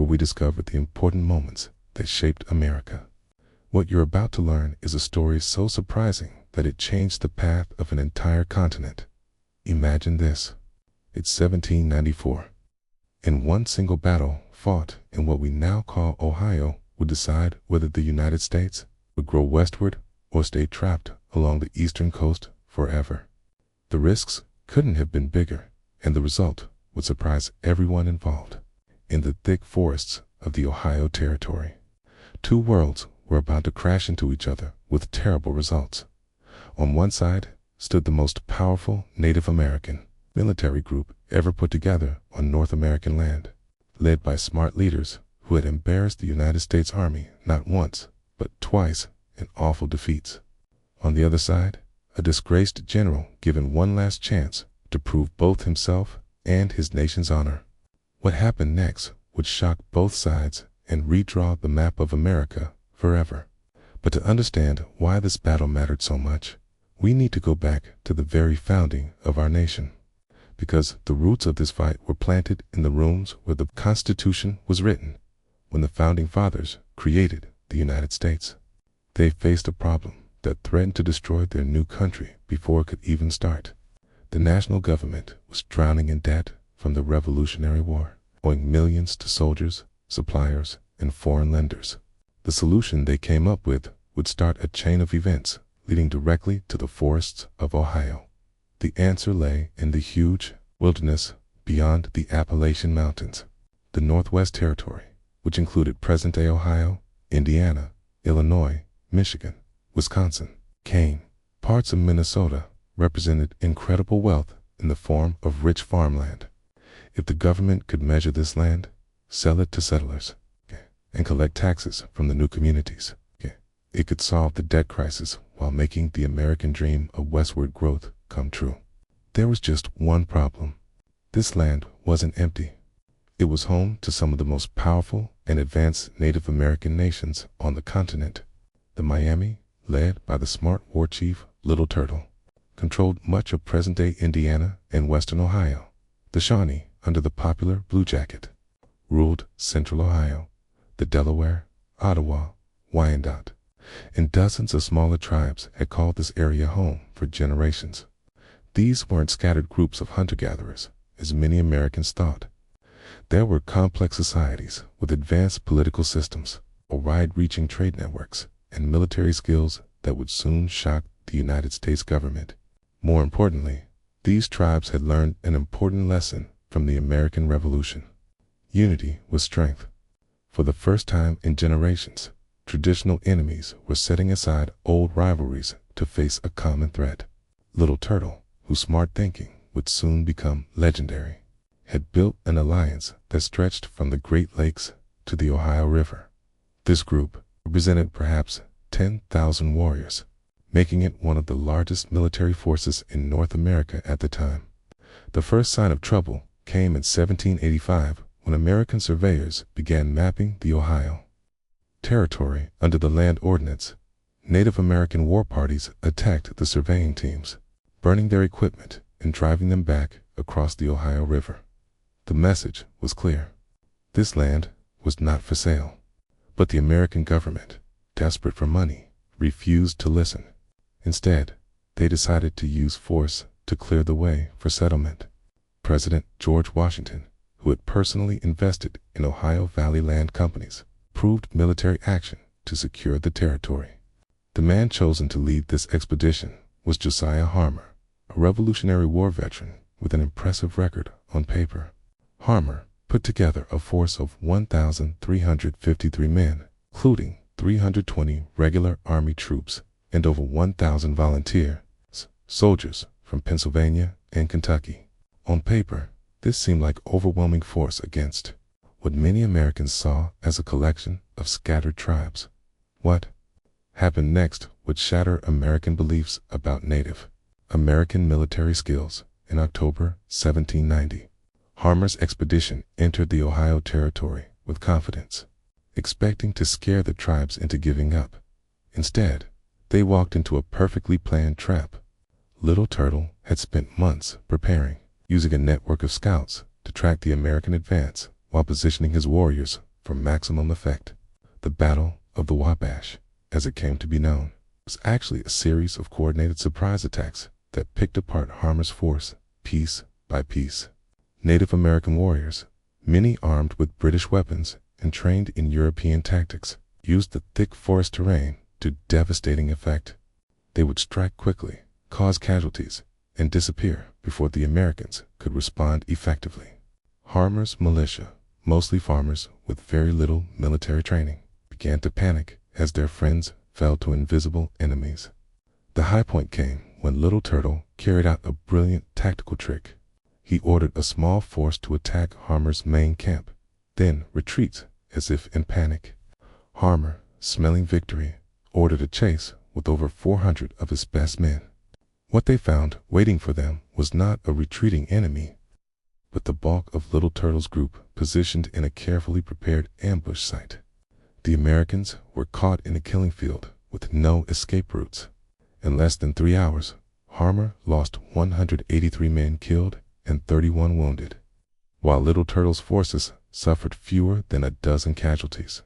where we discover the important moments that shaped America. What you're about to learn is a story so surprising that it changed the path of an entire continent. Imagine this. It's 1794. And one single battle fought in what we now call Ohio would decide whether the United States would grow westward or stay trapped along the eastern coast forever. The risks couldn't have been bigger, and the result would surprise everyone involved. In the thick forests of the Ohio Territory, two worlds were about to crash into each other with terrible results. On one side stood the most powerful Native American military group ever put together on North American land, led by smart leaders who had embarrassed the United States Army not once, but twice in awful defeats. On the other side, a disgraced general given one last chance to prove both himself and his nation's honor. What happened next would shock both sides and redraw the map of America forever. But to understand why this battle mattered so much, we need to go back to the very founding of our nation, because the roots of this fight were planted in the rooms where the Constitution was written, when the Founding Fathers created the United States. They faced a problem that threatened to destroy their new country before it could even start. The national government was drowning in debt from the Revolutionary War, owing millions to soldiers, suppliers, and foreign lenders. The solution they came up with would start a chain of events leading directly to the forests of Ohio. The answer lay in the huge wilderness beyond the Appalachian Mountains. The Northwest Territory, which included present-day Ohio, Indiana, Illinois, Michigan, Wisconsin, Maine, parts of Minnesota, represented incredible wealth in the form of rich farmland. If the government could measure this land, sell it to settlers, and collect taxes from the new communities, it could solve the debt crisis while making the American dream of westward growth come true. There was just one problem. This land wasn't empty. It was home to some of the most powerful and advanced Native American nations on the continent. The Miami, led by the smart war chief Little Turtle, controlled much of present-day Indiana and western Ohio. The Shawnee, under the popular Blue Jacket, ruled central Ohio. The Delaware, Ottawa, Wyandot, and dozens of smaller tribes had called this area home for generations. These weren't scattered groups of hunter-gatherers, as many Americans thought. There were complex societies with advanced political systems, wide-reaching trade networks, and military skills that would soon shock the United States government. More importantly, these tribes had learned an important lesson from the American Revolution. Unity was strength. For the first time in generations, traditional enemies were setting aside old rivalries to face a common threat. Little Turtle, whose smart thinking would soon become legendary, had built an alliance that stretched from the Great Lakes to the Ohio River. This group represented perhaps 10,000 warriors, making it one of the largest military forces in North America at the time. The first sign of trouble came in 1785 when American surveyors began mapping the Ohio Territory under the Land Ordinance. Native American war parties attacked the surveying teams, burning their equipment and driving them back across the Ohio River. The message was clear. This land was not for sale. But the American government, desperate for money, refused to listen. Instead, they decided to use force to clear the way for settlement. President George Washington, who had personally invested in Ohio Valley land companies, proved military action to secure the territory. The man chosen to lead this expedition was Josiah Harmer, a Revolutionary War veteran with an impressive record on paper. Harmer put together a force of 1,353 men, including 320 regular Army troops and over 1,000 volunteer soldiers from Pennsylvania and Kentucky. On paper, this seemed like overwhelming force against what many Americans saw as a collection of scattered tribes. What happened next would shatter American beliefs about Native American military skills. In October 1790, Harmer's expedition entered the Ohio Territory with confidence, expecting to scare the tribes into giving up. Instead, they walked into a perfectly planned trap. Little Turtle had spent months preparing, using a network of scouts to track the American advance while positioning his warriors for maximum effect. The Battle of the Wabash, as it came to be known, was actually a series of coordinated surprise attacks that picked apart Harmer's force piece by piece. Native American warriors, many armed with British weapons and trained in European tactics, used the thick forest terrain to devastating effect. They would strike quickly, cause casualties, and disappear before the Americans could respond effectively. Harmer's militia, mostly farmers with very little military training, began to panic as their friends fell to invisible enemies. The high point came when Little Turtle carried out a brilliant tactical trick. He ordered a small force to attack Harmer's main camp, then retreat as if in panic. Harmer, smelling victory, ordered a chase with over 400 of his best men. What they found waiting for them was not a retreating enemy, but the bulk of Little Turtle's group positioned in a carefully prepared ambush site. The Americans were caught in a killing field with no escape routes. In less than 3 hours, Harmer lost 183 men killed and 31 wounded, while Little Turtle's forces suffered fewer than a dozen casualties.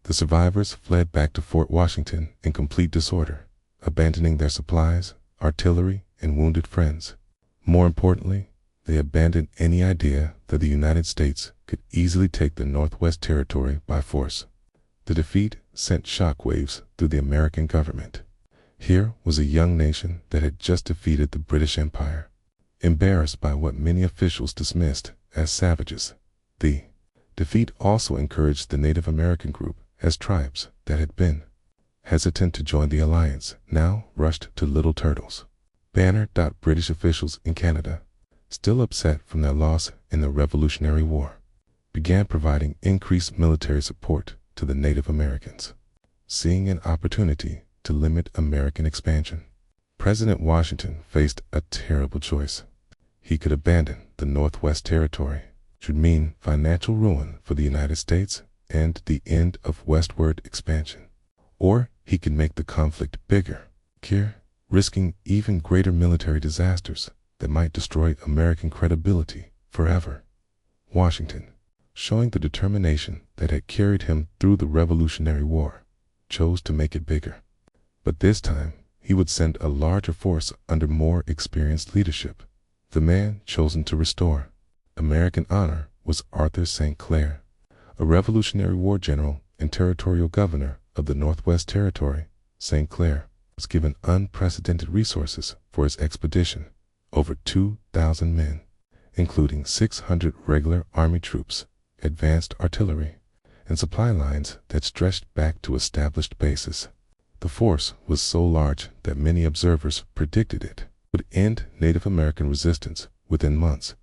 The survivors fled back to Fort Washington in complete disorder, abandoning their supplies, artillery, and wounded friends. More importantly, they abandoned any idea that the United States could easily take the Northwest Territory by force. The defeat sent shockwaves through the American government. Here was a young nation that had just defeated the British Empire, embarrassed by what many officials dismissed as savages. The defeat also encouraged the Native American group, as tribes that had been hesitant to join the alliance now rushed to Little Turtle's banner. British officials in Canada, still upset from their loss in the Revolutionary War, began providing increased military support to the Native Americans. Seeing an opportunity to limit American expansion, President Washington faced a terrible choice. He could abandon the Northwest Territory, which would mean financial ruin for the United States and the end of westward expansion. Or he could make the conflict bigger, risking even greater military disasters that might destroy American credibility forever. Washington, showing the determination that had carried him through the Revolutionary War, chose to make it bigger. But this time, he would send a larger force under more experienced leadership. The man chosen to restore American honor was Arthur St. Clair, a Revolutionary War general and territorial governor of the Northwest Territory. St. Clair was given unprecedented resources for his expedition, over 2,000 men, including 600 regular army troops, advanced artillery, and supply lines that stretched back to established bases. The force was so large that many observers predicted it would end Native American resistance within months.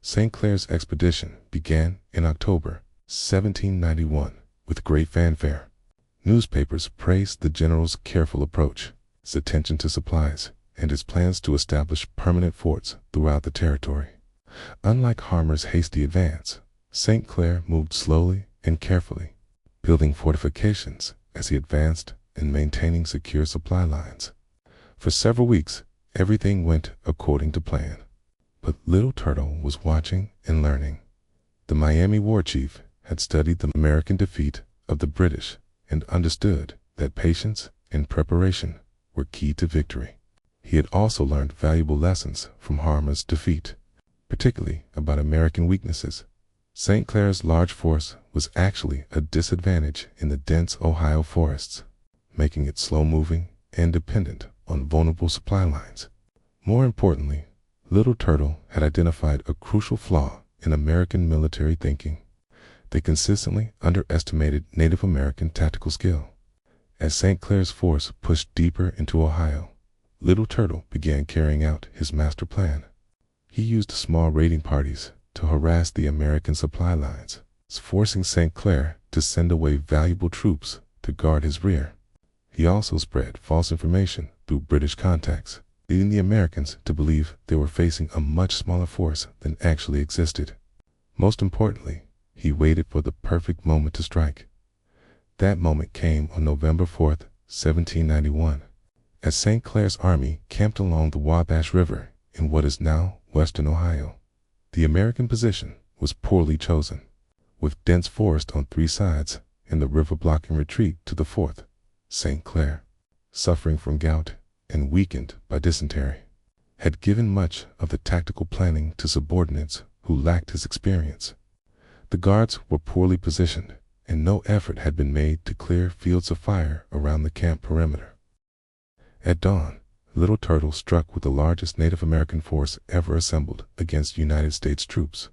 St. Clair's expedition began in October 1791 with great fanfare. Newspapers praised the general's careful approach, his attention to supplies, and his plans to establish permanent forts throughout the territory. Unlike Harmer's hasty advance, St. Clair moved slowly and carefully, building fortifications as he advanced and maintaining secure supply lines. For several weeks, everything went according to plan. But Little Turtle was watching and learning. The Miami war chief had studied the American defeat of the British and understood that patience and preparation were key to victory. He had also learned valuable lessons from Harmer's defeat, particularly about American weaknesses. St. Clair's large force was actually a disadvantage in the dense Ohio forests, making it slow-moving and dependent on vulnerable supply lines. More importantly, Little Turtle had identified a crucial flaw in American military thinking. They consistently underestimated Native American tactical skill. As St. Clair's force pushed deeper into Ohio, Little Turtle began carrying out his master plan. He used small raiding parties to harass the American supply lines, forcing St. Clair to send away valuable troops to guard his rear. He also spread false information through British contacts, leading the Americans to believe they were facing a much smaller force than actually existed. Most importantly, he waited for the perfect moment to strike. That moment came on November 4th, 1791, as St. Clair's army camped along the Wabash River in what is now western Ohio. The American position was poorly chosen. with dense forest on 3 sides and the river blocking retreat to the 4th. St. Clair, suffering from gout and weakened by dysentery, had given much of the tactical planning to subordinates who lacked his experience. The guards were poorly positioned, and no effort had been made to clear fields of fire around the camp perimeter. At dawn, Little Turtle struck with the largest Native American force ever assembled against United States troops.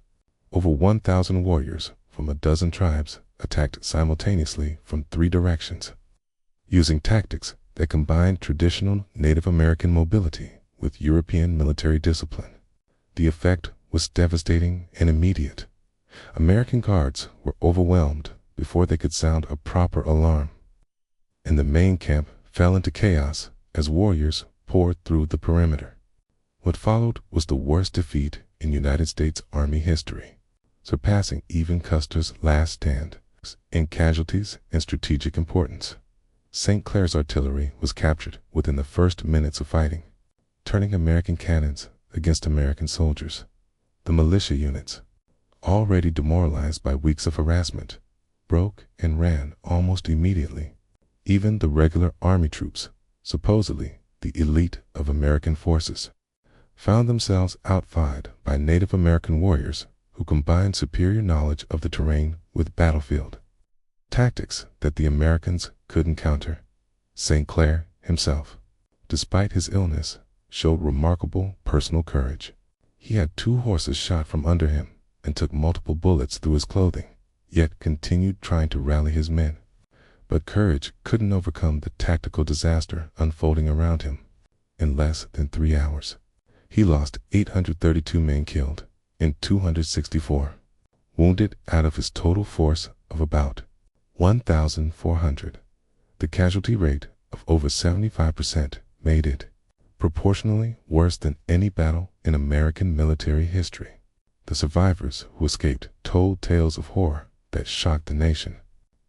Over 1,000 warriors from a dozen tribes attacked simultaneously from 3 directions, using tactics that combined traditional Native American mobility with European military discipline. The effect was devastating and immediate. American guards were overwhelmed before they could sound a proper alarm, and the main camp fell into chaos as warriors poured through the perimeter. What followed was the worst defeat in United States Army history, surpassing even Custer's last stand in casualties and strategic importance. St. Clair's artillery was captured within the first minutes of fighting, turning American cannons against American soldiers. The militia units, already demoralized by weeks of harassment, broke and ran almost immediately. Even the regular army troops, supposedly the elite of American forces, found themselves outfought by Native American warriors who combined superior knowledge of the terrain with battlefield tactics that the Americans couldn't counter. St. Clair himself, despite his illness, showed remarkable personal courage. He had 2 horses shot from under him and took multiple bullets through his clothing, yet continued trying to rally his men. But courage couldn't overcome the tactical disaster unfolding around him. In less than 3 hours, he lost 832 men killed and 264 wounded out of his total force of about 1,400. The casualty rate of over 75% made it proportionally worse than any battle in American military history. The survivors who escaped told tales of horror that shocked the nation.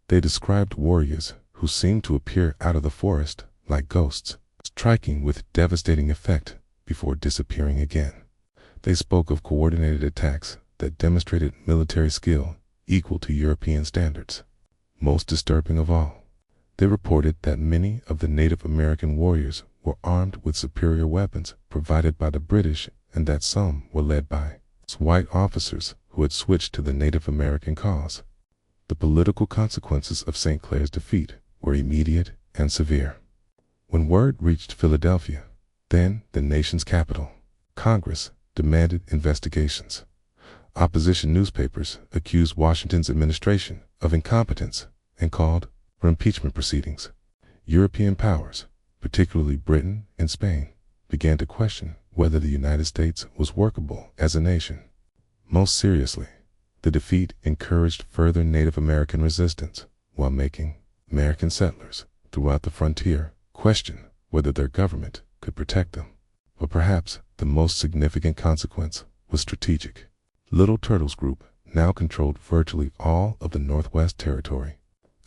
They described warriors who seemed to appear out of the forest like ghosts, striking with devastating effect before disappearing again. They spoke of coordinated attacks that demonstrated military skill equal to European standards. Most disturbing of all, they reported that many of the Native American warriors were armed with superior weapons provided by the British, and that some were led by white officers who had switched to the Native American cause. The political consequences of St. Clair's defeat were immediate and severe. When word reached Philadelphia, then the nation's capital, Congress demanded investigations. Opposition newspapers accused Washington's administration of incompetence and called for impeachment proceedings. European powers, particularly Britain and Spain, began to question whether the United States was workable as a nation. Most seriously, the defeat encouraged further Native American resistance while making American settlers throughout the frontier question whether their government could protect them. But perhaps the most significant consequence was strategic. Little Turtle's group now controlled virtually all of the Northwest Territory,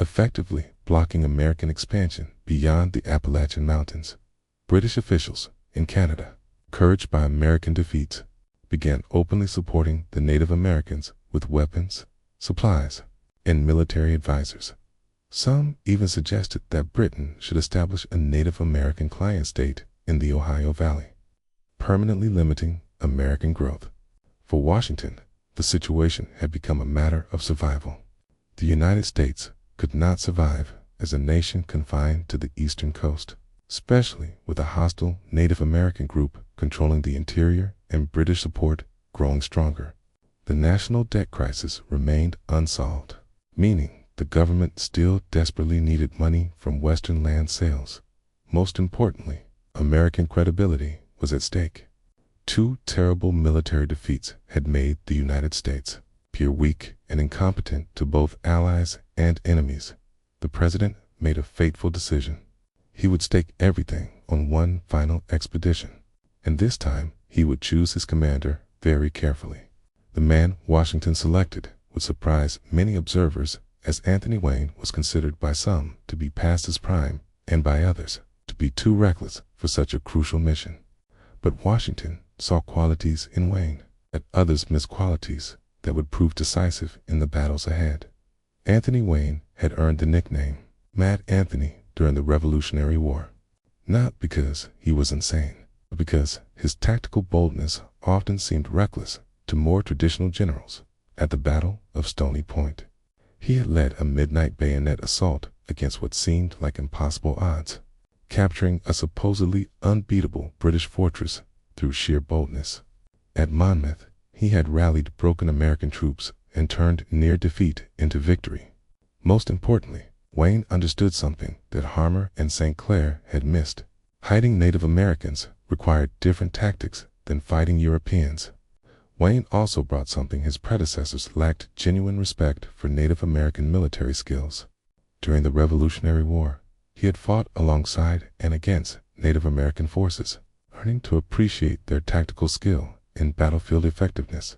effectively blocking American expansion beyond the Appalachian Mountains. British officials in Canada, encouraged by American defeats, began openly supporting the Native Americans with weapons, supplies, and military advisors. Some even suggested that Britain should establish a Native American client state in the Ohio Valley, permanently limiting American growth. For Washington, the situation had become a matter of survival. The United States could not survive as a nation confined to the eastern coast, especially with a hostile Native American group controlling the interior and British support growing stronger. The national debt crisis remained unsolved, meaning the government still desperately needed money from Western land sales. Most importantly, American credibility was at stake. 2 terrible military defeats had made the United States appear weak and incompetent to both allies and enemies. The president made a fateful decision. He would stake everything on one final expedition, and this time he would choose his commander very carefully. The man Washington selected would surprise many observers, as Anthony Wayne was considered by some to be past his prime and by others to be too reckless for such a crucial mission. But Washington saw qualities in Wayne that others missed qualities that would prove decisive in the battles ahead. Anthony Wayne had earned the nickname Mad Anthony during the Revolutionary War, not because he was insane, but because his tactical boldness often seemed reckless to more traditional generals. At the Battle of Stony Point, he had led a midnight bayonet assault against what seemed like impossible odds, capturing a supposedly unbeatable British fortress through sheer boldness. At Monmouth, he had rallied broken American troops and turned near defeat into victory. Most importantly, Wayne understood something that Harmer and St. Clair had missed. Hiding Native Americans required different tactics than fighting Europeans. Wayne also brought something his predecessors lacked: genuine respect for Native American military skills. During the Revolutionary War, he had fought alongside and against Native American forces, learning to appreciate their tactical skill and battlefield effectiveness.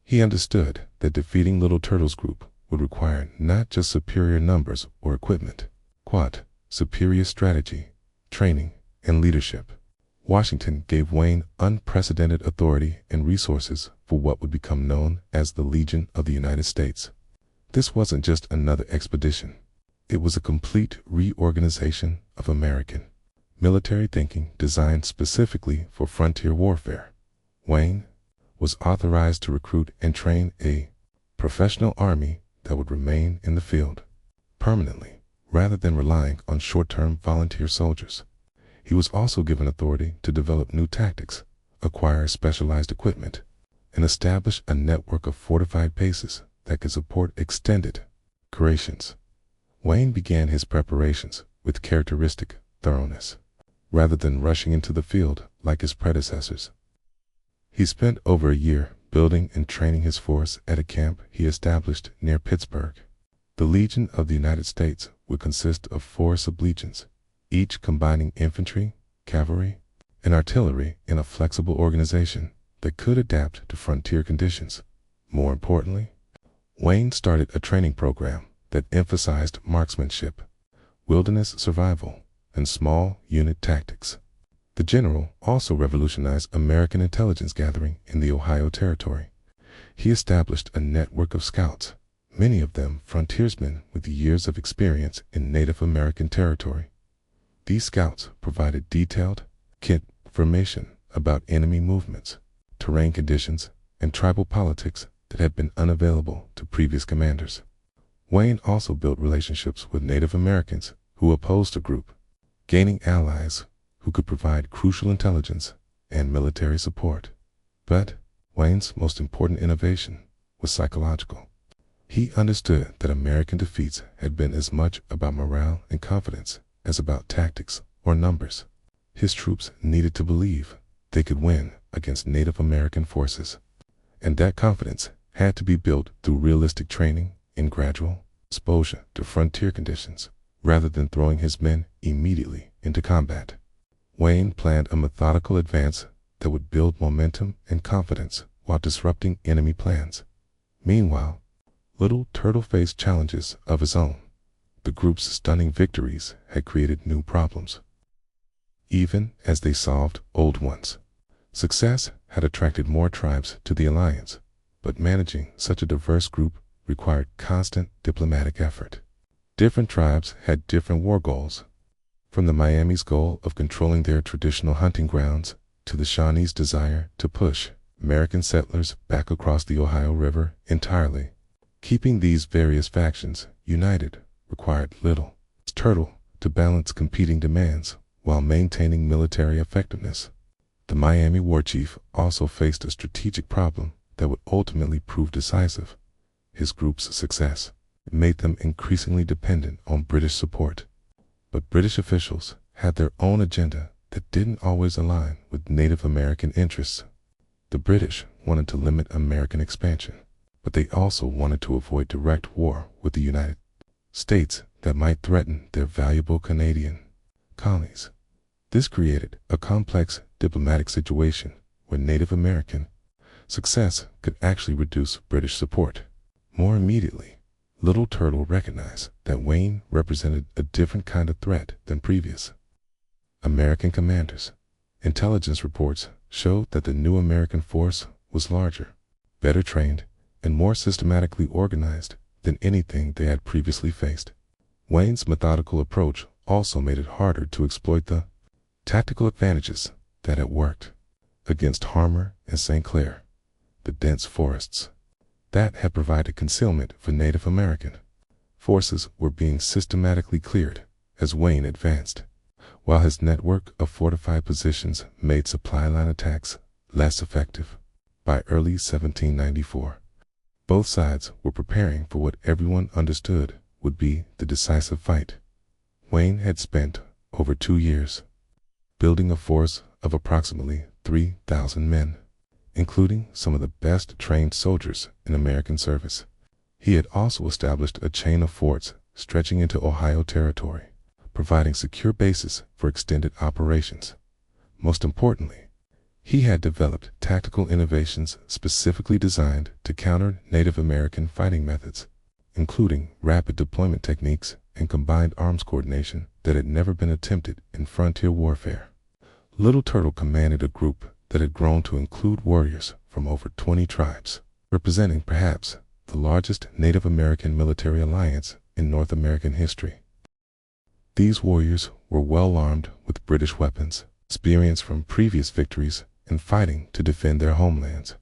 He understood that defeating Little Turtle's group would require not just superior numbers or equipment, but superior strategy, training, and leadership. Washington gave Wayne unprecedented authority and resources for what would become known as the Legion of the United States. This wasn't just another expedition. It was a complete reorganization of American military thinking designed specifically for frontier warfare. Wayne was authorized to recruit and train a professional army that would remain in the field permanently, rather than relying on short-term volunteer soldiers. He was also given authority to develop new tactics, acquire specialized equipment, and establish a network of fortified bases that could support extended operations. Wayne began his preparations with characteristic thoroughness, rather than rushing into the field like his predecessors. He spent over a year building and training his force at a camp he established near Pittsburgh. The Legion of the United States would consist of 4 sublegions, each combining infantry, cavalry, and artillery in a flexible organization that could adapt to frontier conditions. More importantly, Wayne started a training program that emphasized marksmanship, wilderness survival, and small unit tactics. The general also revolutionized American intelligence gathering in the Ohio Territory. He established a network of scouts, many of them frontiersmen with years of experience in Native American territory. These scouts provided detailed information about enemy movements, terrain conditions, and tribal politics that had been unavailable to previous commanders. Wayne also built relationships with Native Americans who opposed the group, gaining allies who could provide crucial intelligence and military support. But Wayne's most important innovation was psychological. He understood that American defeats had been as much about morale and confidence as about tactics or numbers. His troops needed to believe they could win against Native American forces, and that confidence had to be built through realistic training and gradual exposure to frontier conditions, rather than throwing his men immediately into combat. Wayne planned a methodical advance that would build momentum and confidence while disrupting enemy plans. Meanwhile, Little Turtle faced challenges of his own. The group's stunning victories had created new problems, even as they solved old ones. Success had attracted more tribes to the alliance, but managing such a diverse group required constant diplomatic effort. Different tribes had different war goals, from the Miami's goal of controlling their traditional hunting grounds to the Shawnees' desire to push American settlers back across the Ohio River entirely. Keeping these various factions united required Little Turtle to balance competing demands while maintaining military effectiveness. The Miami war chief also faced a strategic problem that would ultimately prove decisive. His group's success made them increasingly dependent on British support. But British officials had their own agenda that didn't always align with Native American interests. The British wanted to limit American expansion, but they also wanted to avoid direct war with the United States that might threaten their valuable Canadian colonies. This created a complex diplomatic situation where Native American success could actually reduce British support. More immediately, Little Turtle recognized that Wayne represented a different kind of threat than previous American commanders. Intelligence reports showed that the new American force was larger, better trained, and more systematically organized than anything they had previously faced. Wayne's methodical approach also made it harder to exploit the tactical advantages that had worked against Harmer and St. Clair, the dense forests that had provided concealment for Native American forces were being systematically cleared as Wayne advanced, while his network of fortified positions made supply line attacks less effective. By early 1794, both sides were preparing for what everyone understood would be the decisive fight. Wayne had spent over 2 years building a force of approximately 3,000 men, including some of the best trained soldiers in American service. He had also established a chain of forts stretching into Ohio territory, providing secure bases for extended operations. Most importantly, he had developed tactical innovations specifically designed to counter Native American fighting methods, including rapid deployment techniques and combined arms coordination that had never been attempted in frontier warfare. Little Turtle commanded a group that had grown to include warriors from over 20 tribes, representing perhaps the largest Native American military alliance in North American history. These warriors were well armed with British weapons, experience from previous victories, and fighting to defend their homelands.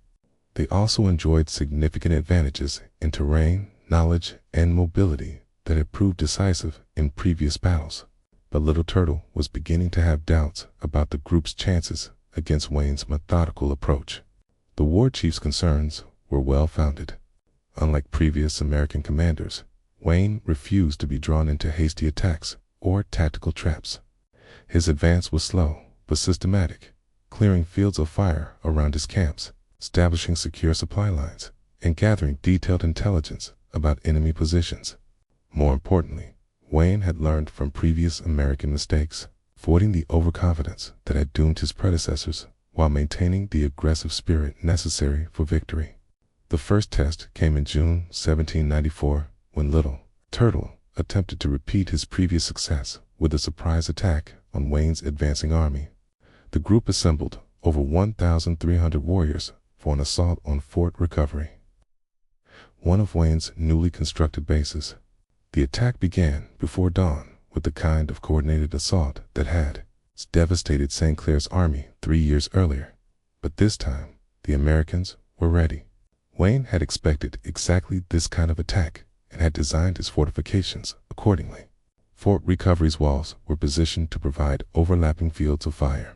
They also enjoyed significant advantages in terrain, knowledge, and mobility that had proved decisive in previous battles. But Little Turtle was beginning to have doubts about the group's chances against Wayne's methodical approach. The war chief's concerns were well-founded. Unlike previous American commanders, Wayne refused to be drawn into hasty attacks or tactical traps. His advance was slow but systematic, clearing fields of fire around his camps, establishing secure supply lines, and gathering detailed intelligence about enemy positions. More importantly, Wayne had learned from previous American mistakes, avoiding the overconfidence that had doomed his predecessors while maintaining the aggressive spirit necessary for victory. The first test came in June 1794 when Little Turtle attempted to repeat his previous success with a surprise attack on Wayne's advancing army. The group assembled over 1,300 warriors for an assault on Fort Recovery, one of Wayne's newly constructed bases. The attack began before dawn with the kind of coordinated assault that had devastated St. Clair's army 3 years earlier. But this time, the Americans were ready. Wayne had expected exactly this kind of attack and had designed his fortifications accordingly. Fort Recovery's walls were positioned to provide overlapping fields of fire,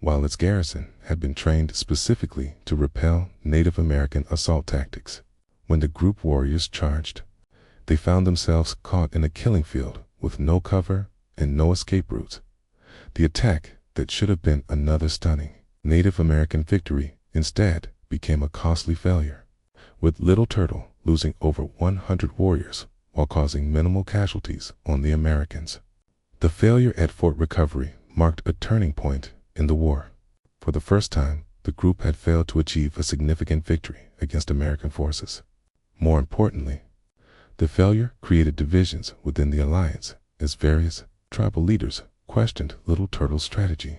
while its garrison had been trained specifically to repel Native American assault tactics. When the group warriors charged, they found themselves caught in a killing field with no cover and no escape routes. The attack that should have been another stunning Native American victory instead became a costly failure, with Little Turtle losing over 100 warriors while causing minimal casualties on the Americans. The failure at Fort Recovery marked a turning point in the war. For the first time, the group had failed to achieve a significant victory against American forces. More importantly, the failure created divisions within the alliance as various tribal leaders questioned Little Turtle's strategy.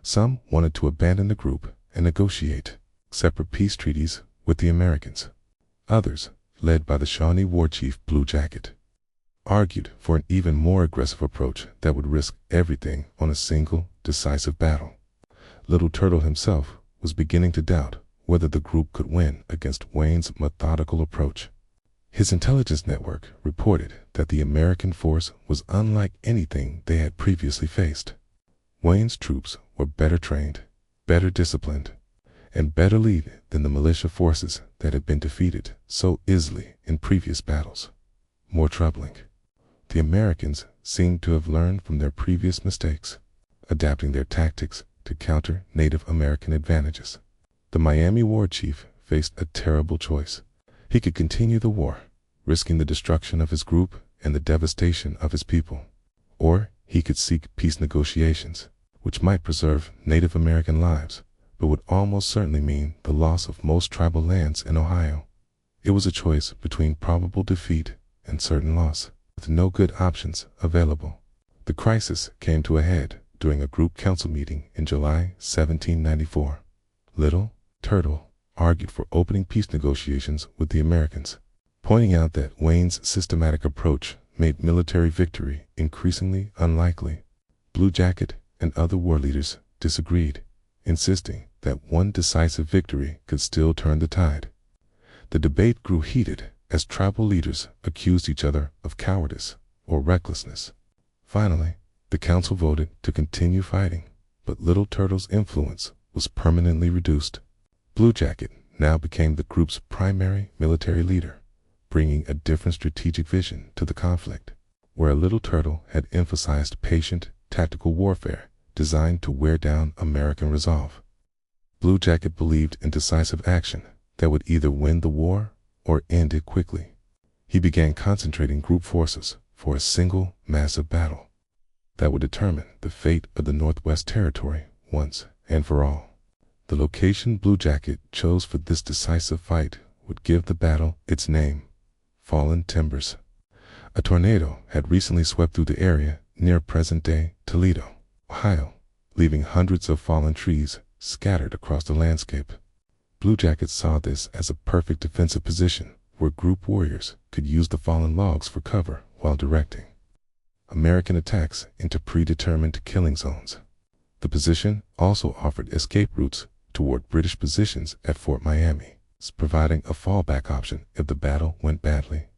Some wanted to abandon the group and negotiate separate peace treaties with the Americans. Others, led by the Shawnee war chief Blue Jacket, argued for an even more aggressive approach that would risk everything on a single, decisive battle. Little Turtle himself was beginning to doubt whether the group could win against Wayne's methodical approach. His intelligence network reported that the American force was unlike anything they had previously faced. Wayne's troops were better trained, better disciplined, and better led than the militia forces that had been defeated so easily in previous battles. More troubling, the Americans seemed to have learned from their previous mistakes, adapting their tactics to counter Native American advantages. The Miami war chief faced a terrible choice. He could continue the war, risking the destruction of his group and the devastation of his people. Or he could seek peace negotiations, which might preserve Native American lives, but would almost certainly mean the loss of most tribal lands in Ohio. It was a choice between probable defeat and certain loss, with no good options available. The crisis came to a head during a group council meeting in July 1794. Little Turtle argued for opening peace negotiations with the Americans, pointing out that Wayne's systematic approach made military victory increasingly unlikely. Blue Jacket and other war leaders disagreed, insisting that one decisive victory could still turn the tide. The debate grew heated as tribal leaders accused each other of cowardice or recklessness. Finally, the council voted to continue fighting, but Little Turtle's influence was permanently reduced. Blue Jacket now became the group's primary military leader, bringing a different strategic vision to the conflict. Where Little Turtle had emphasized patient, tactical warfare designed to wear down American resolve, Blue Jacket believed in decisive action that would either win the war or end it quickly. He began concentrating group forces for a single massive battle that would determine the fate of the Northwest Territory once and for all. The location Blue Jacket chose for this decisive fight would give the battle its name, Fallen Timbers. A tornado had recently swept through the area near present-day Toledo, Ohio, leaving hundreds of fallen trees scattered across the landscape. Blue Jackets saw this as a perfect defensive position where group warriors could use the fallen logs for cover while directing American attacks into predetermined killing zones. The position also offered escape routes toward British positions at Fort Miami, providing a fallback option if the battle went badly.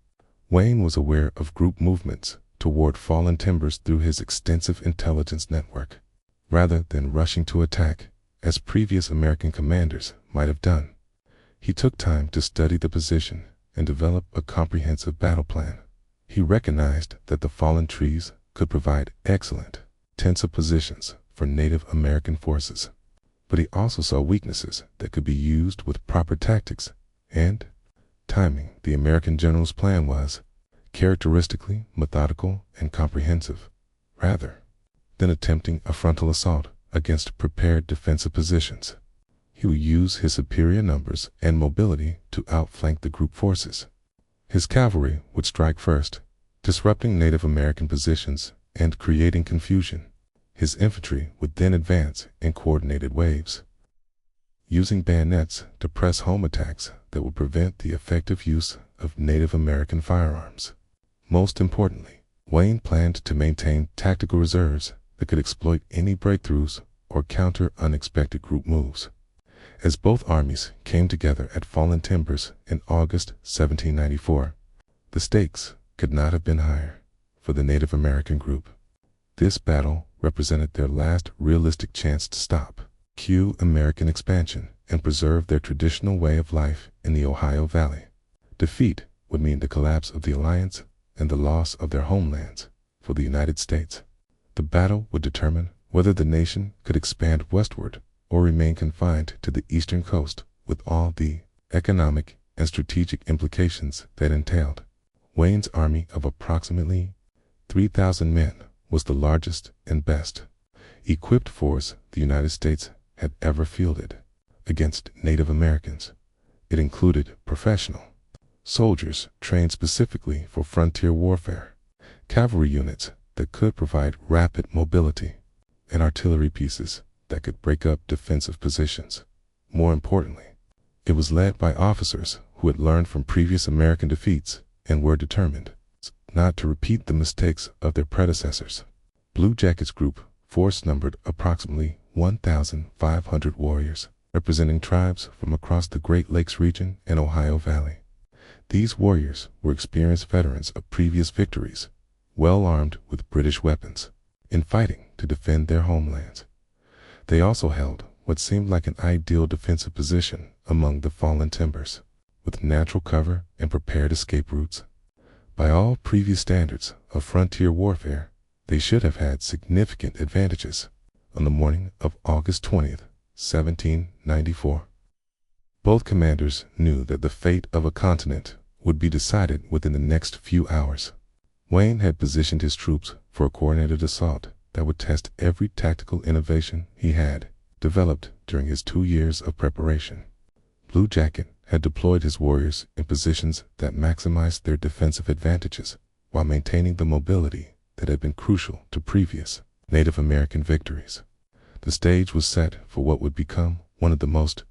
Wayne was aware of group movements toward Fallen Timbers through his extensive intelligence network. Rather than rushing to attack, as previous American commanders might have done, he took time to study the position and develop a comprehensive battle plan. He recognized that the fallen trees could provide excellent, tensive positions for Native American forces, but he also saw weaknesses that could be used with proper tactics and timing. The American general's plan was characteristically methodical and comprehensive, rather than attempting a frontal assault against prepared defensive positions. He would use his superior numbers and mobility to outflank the group forces. His cavalry would strike first, disrupting Native American positions and creating confusion. His infantry would then advance in coordinated waves, using bayonets to press home attacks that would prevent the effective use of Native American firearms. Most importantly, Wayne planned to maintain tactical reserves that could exploit any breakthroughs or counter unexpected group moves. As both armies came together at Fallen Timbers in August 1794, the stakes could not have been higher for the Native American group. This battle represented their last realistic chance to stop American expansion and preserve their traditional way of life in the Ohio Valley. Defeat would mean the collapse of the alliance and the loss of their homelands for the United States. The battle would determine whether the nation could expand westward or remain confined to the eastern coast, with all the economic and strategic implications that entailed. Wayne's army of approximately 3,000 men was the largest and best equipped force the United States had ever fielded against Native Americans. It included professional soldiers trained specifically for frontier warfare, cavalry units that could provide rapid mobility, and artillery pieces that could break up defensive positions. More importantly, it was led by officers who had learned from previous American defeats and were determined not to repeat the mistakes of their predecessors. Blue Jackets group force numbered approximately 1,500 warriors, representing tribes from across the Great Lakes region and Ohio Valley. These warriors were experienced veterans of previous victories, well armed with British weapons, in fighting to defend their homelands. They also held what seemed like an ideal defensive position among the Fallen Timbers, with natural cover and prepared escape routes. By all previous standards of frontier warfare, they should have had significant advantages. On the morning of August 20th, 1794, both commanders knew that the fate of a continent would be decided within the next few hours. Wayne had positioned his troops for a coordinated assault that would test every tactical innovation he had developed during his 2 years of preparation. Blue Jacket had deployed his warriors in positions that maximized their defensive advantages while maintaining the mobility that had been crucial to previous Native American victories. The stage was set for what would become one of the most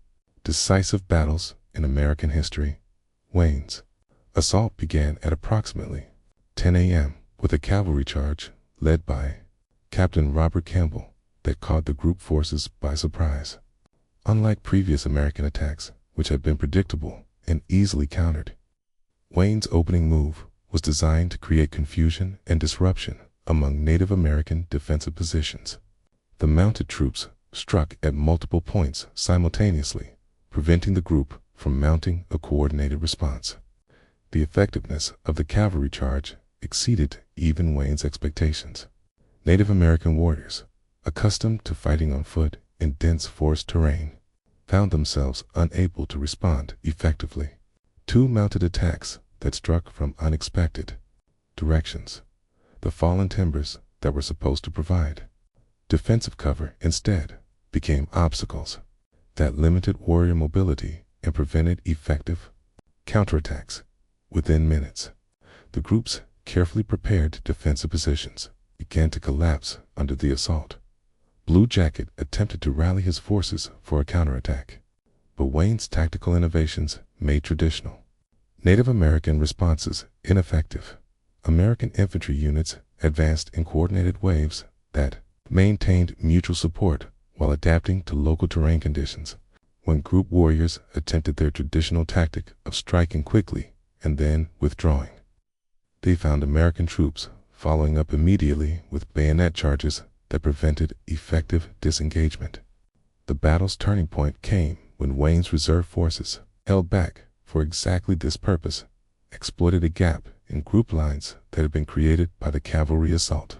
Decisive battles in American history. Wayne's assault began at approximately 10 a.m. with a cavalry charge led by Captain Robert Campbell that caught the group forces by surprise. Unlike previous American attacks, which had been predictable and easily countered, Wayne's opening move was designed to create confusion and disruption among Native American defensive positions. The mounted troops struck at multiple points simultaneously, preventing the group from mounting a coordinated response. The effectiveness of the cavalry charge exceeded even Wayne's expectations. Native American warriors, accustomed to fighting on foot in dense forest terrain, found themselves unable to respond effectively. Two mounted attacks that struck from unexpected directions. The fallen timbers that were supposed to provide defensive cover instead became obstacles that limited warrior mobility and prevented effective counterattacks. Within minutes, the group's carefully prepared defensive positions began to collapse under the assault. Blue Jacket attempted to rally his forces for a counterattack, but Wayne's tactical innovations made traditional Native American responses ineffective. American infantry units advanced in coordinated waves that maintained mutual support while adapting to local terrain conditions. When group warriors attempted their traditional tactic of striking quickly and then withdrawing, they found American troops following up immediately with bayonet charges that prevented effective disengagement. The battle's turning point came when Wayne's reserve forces, held back for exactly this purpose, exploited a gap in group lines that had been created by the cavalry assault.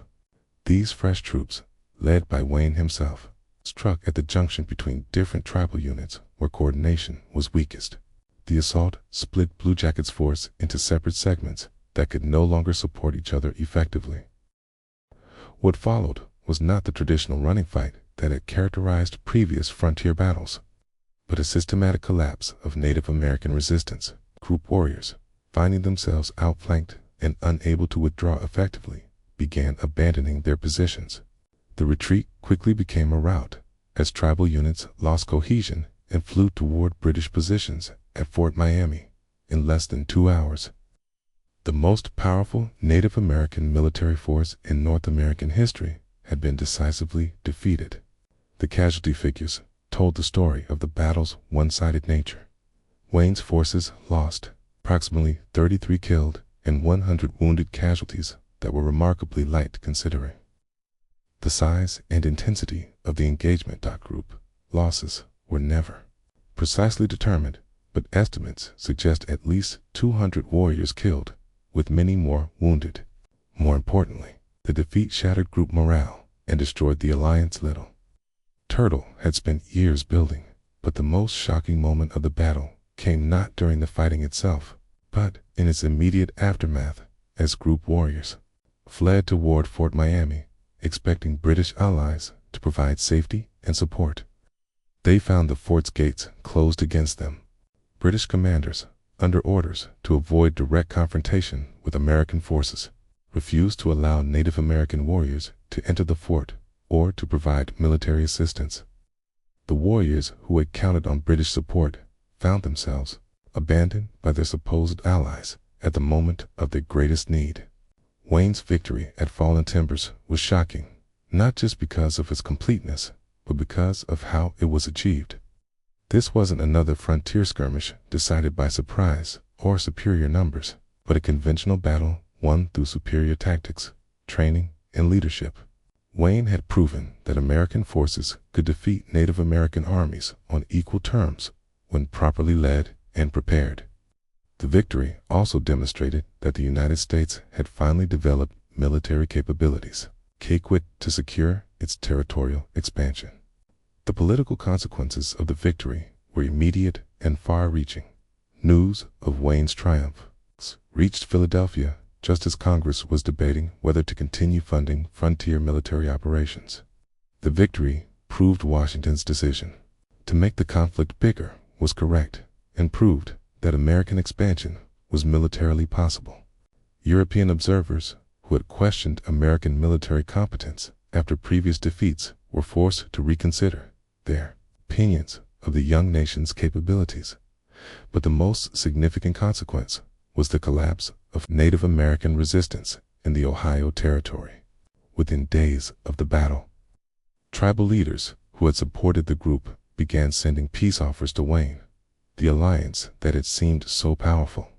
These fresh troops, led by Wayne himself, struck at the junction between different tribal units where coordination was weakest. The assault split Blue Jacket's force into separate segments that could no longer support each other effectively. What followed was not the traditional running fight that had characterized previous frontier battles, but a systematic collapse of Native American resistance. Group warriors, finding themselves outflanked and unable to withdraw effectively, began abandoning their positions. The retreat quickly became a rout as tribal units lost cohesion and flew toward British positions at Fort Miami in less than 2 hours. The most powerful Native American military force in North American history had been decisively defeated. The casualty figures told the story of the battle's one-sided nature. Wayne's forces lost approximately 33 killed and 100 wounded casualties that were remarkably light considering the size and intensity of the engagement. Group losses were never precisely determined, but estimates suggest at least 200 warriors killed, with many more wounded. More importantly, the defeat shattered group morale and destroyed the alliance. Little Turtle had spent years building, but the most shocking moment of the battle came not during the fighting itself, but in its immediate aftermath, as group warriors fled toward Fort Miami, expecting British allies to provide safety and support. They found the fort's gates closed against them. British commanders, under orders to avoid direct confrontation with American forces, refused to allow Native American warriors to enter the fort or to provide military assistance. The warriors who had counted on British support found themselves abandoned by their supposed allies at the moment of their greatest need. Wayne's victory at Fallen Timbers was shocking, not just because of its completeness, but because of how it was achieved. This wasn't another frontier skirmish decided by surprise or superior numbers, but a conventional battle won through superior tactics, training, and leadership. Wayne had proven that American forces could defeat Native American armies on equal terms when properly led and prepared. The victory also demonstrated that the United States had finally developed military capabilities capable to secure its territorial expansion. The political consequences of the victory were immediate and far-reaching. News of Wayne's triumph reached Philadelphia just as Congress was debating whether to continue funding frontier military operations. The victory proved Washington's decision to make the conflict bigger was correct and proved that American expansion was militarily possible. European observers who had questioned American military competence after previous defeats were forced to reconsider their opinions of the young nation's capabilities. But the most significant consequence was the collapse of Native American resistance in the Ohio Territory. Within days of the battle, tribal leaders who had supported the group began sending peace offers to Wayne, the alliance that had seemed so powerful,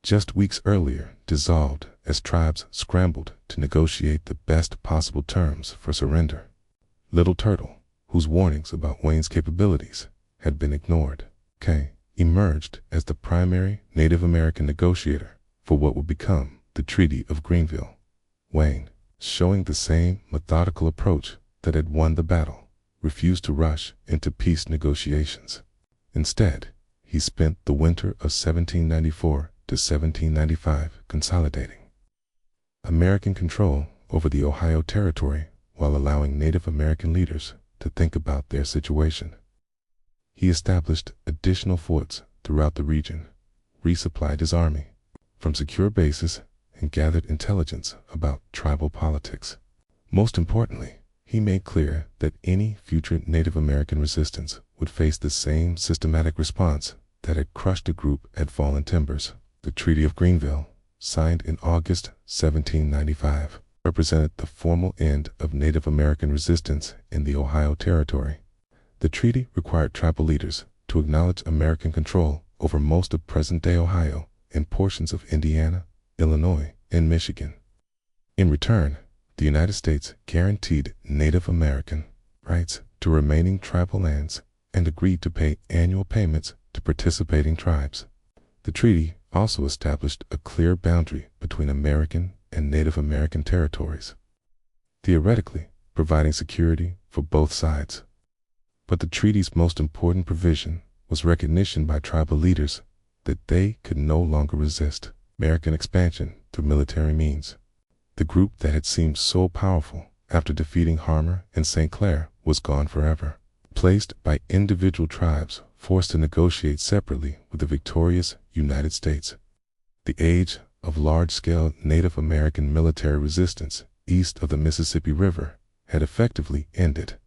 just weeks earlier, dissolved as tribes scrambled to negotiate the best possible terms for surrender. Little Turtle, whose warnings about Wayne's capabilities had been ignored, emerged as the primary Native American negotiator for what would become the Treaty of Greenville. Wayne, showing the same methodical approach that had won the battle, refused to rush into peace negotiations. Instead, he spent the winter of 1794 to 1795 consolidating American control over the Ohio Territory while allowing Native American leaders to think about their situation. He established additional forts throughout the region, resupplied his army from secure bases, and gathered intelligence about tribal politics. Most importantly, he made clear that any future Native American resistance would face the same systematic response that had crushed the group at Fallen Timbers. The Treaty of Greenville, signed in August 1795, represented the formal end of Native American resistance in the Ohio Territory. The treaty required tribal leaders to acknowledge American control over most of present-day Ohio and portions of Indiana, Illinois, and Michigan. In return, the United States guaranteed Native American rights to remaining tribal lands and agreed to pay annual payments to participating tribes. The treaty also established a clear boundary between American and Native American territories, theoretically providing security for both sides. But the treaty's most important provision was recognition by tribal leaders that they could no longer resist American expansion through military means. The group that had seemed so powerful after defeating Harmer and St. Clair was gone forever, placed by individual tribes forced to negotiate separately with the victorious United States. The age of large-scale Native American military resistance east of the Mississippi River had effectively ended.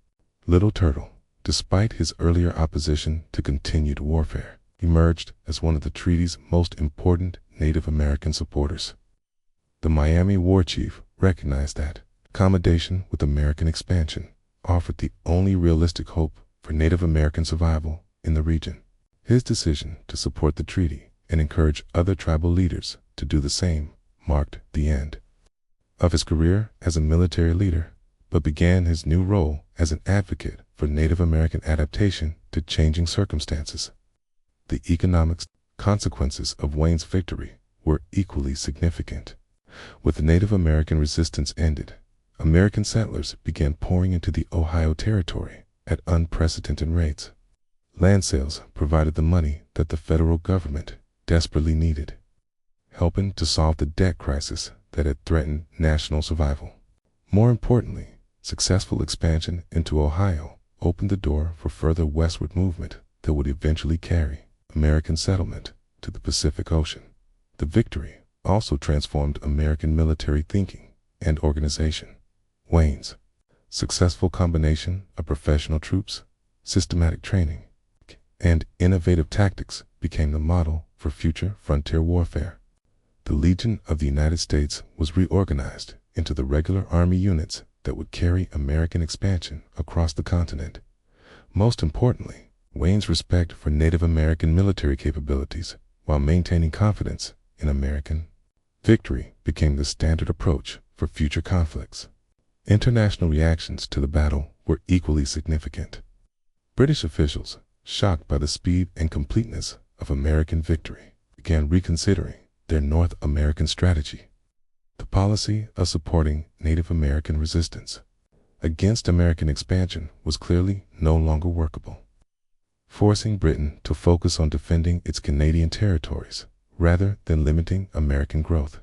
Little Turtle, despite his earlier opposition to continued warfare, emerged as one of the treaty's most important Native American supporters. The Miami war chief recognized that accommodation with American expansion offered the only realistic hope for Native American survival in the region. His decision to support the treaty and encourage other tribal leaders to do the same marked the end of his career as a military leader, but began his new role as an advocate for Native American adaptation to changing circumstances. The economic consequences of Wayne's victory were equally significant. With the Native American resistance ended, American settlers began pouring into the Ohio Territory at unprecedented rates. Land sales provided the money that the federal government desperately needed, helping to solve the debt crisis that had threatened national survival. More importantly, successful expansion into Ohio opened the door for further westward movement that would eventually carry American settlement to the Pacific Ocean. The victory also transformed American military thinking and organization. Wayne's successful combination of professional troops, systematic training, and innovative tactics became the model for future frontier warfare. The Legion of the United States was reorganized into the regular army units that would carry American expansion across the continent. Most importantly, Wayne's respect for Native American military capabilities while maintaining confidence in American victory became the standard approach for future conflicts. International reactions to the battle were equally significant. British officials, shocked by the speed and completeness of American victory, began reconsidering their North American strategy. The policy of supporting Native American resistance against American expansion was clearly no longer workable, forcing Britain to focus on defending its Canadian territories rather than limiting American growth.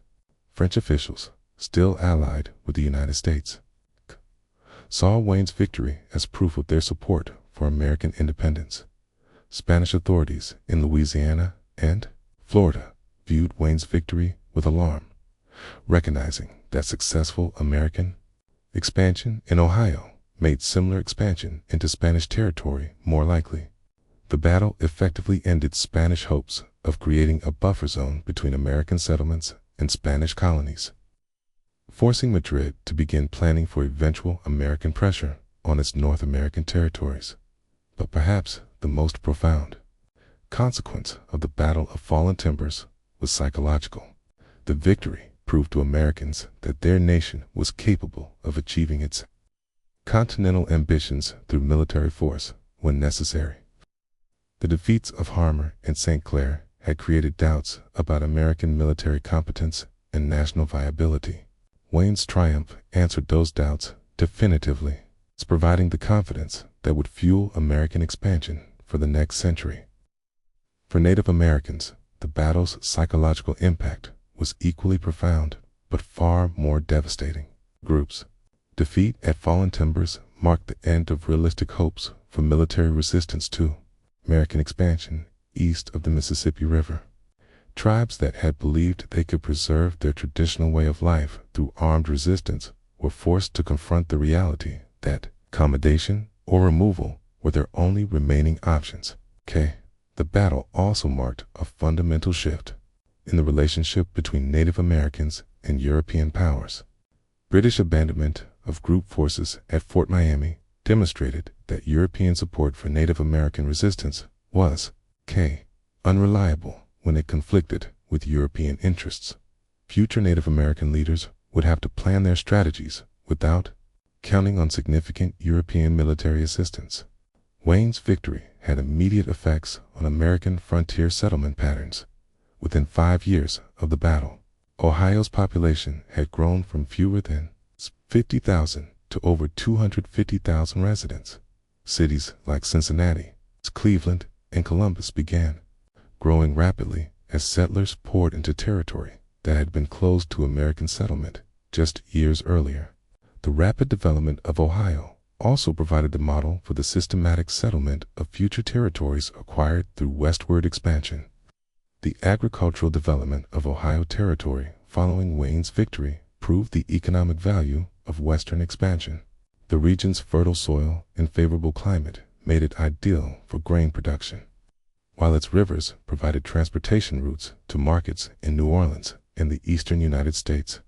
French officials, still allied with the United States, saw Wayne's victory as proof of their support for American independence. Spanish authorities in Louisiana and Florida viewed Wayne's victory with alarm, recognizing that successful American expansion in Ohio made similar expansion into Spanish territory more likely. The battle effectively ended Spanish hopes of creating a buffer zone between American settlements and Spanish colonies, forcing Madrid to begin planning for eventual American pressure on its North American territories. But perhaps the most profound consequence of the Battle of Fallen Timbers was psychological. The victory proved to Americans that their nation was capable of achieving its continental ambitions through military force when necessary. The defeats of Harmer and St. Clair had created doubts about American military competence and national viability. Wayne's triumph answered those doubts definitively, providing the confidence that would fuel American expansion for the next century. For Native Americans, the battle's psychological impact was equally profound, but far more devastating. Groups. Defeat at Fallen Timbers marked the end of realistic hopes for military resistance to American expansion east of the Mississippi River. Tribes that had believed they could preserve their traditional way of life through armed resistance were forced to confront the reality that accommodation or removal were their only remaining options. The battle also marked a fundamental shift in the relationship between Native Americans and European powers. British abandonment of group forces at Fort Miami demonstrated that European support for Native American resistance was unreliable when it conflicted with European interests. Future Native American leaders would have to plan their strategies without counting on significant European military assistance. Wayne's victory had immediate effects on American frontier settlement patterns. Within 5 years of the battle, Ohio's population had grown from fewer than 50,000 to over 250,000 residents. Cities like Cincinnati, Cleveland, and Columbus began growing rapidly as settlers poured into territory that had been closed to American settlement just years earlier. The rapid development of Ohio also provided the model for the systematic settlement of future territories acquired through westward expansion. The agricultural development of Ohio Territory following Wayne's victory proved the economic value of western expansion. The region's fertile soil and favorable climate made it ideal for grain production, while its rivers provided transportation routes to markets in New Orleans and the eastern United States.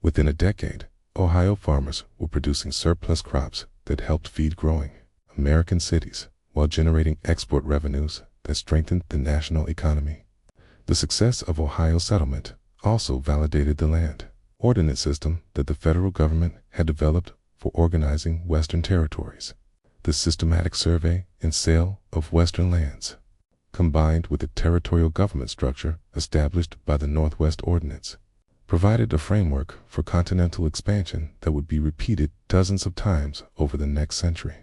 Within a decade, Ohio farmers were producing surplus crops that helped feed growing American cities while generating export revenues that strengthened the national economy. The success of Ohio settlement also validated the land ordinance system that the federal government had developed for organizing western territories. The systematic survey and sale of western lands, combined with the territorial government structure established by the Northwest Ordinance, provided a framework for continental expansion that would be repeated dozens of times over the next century.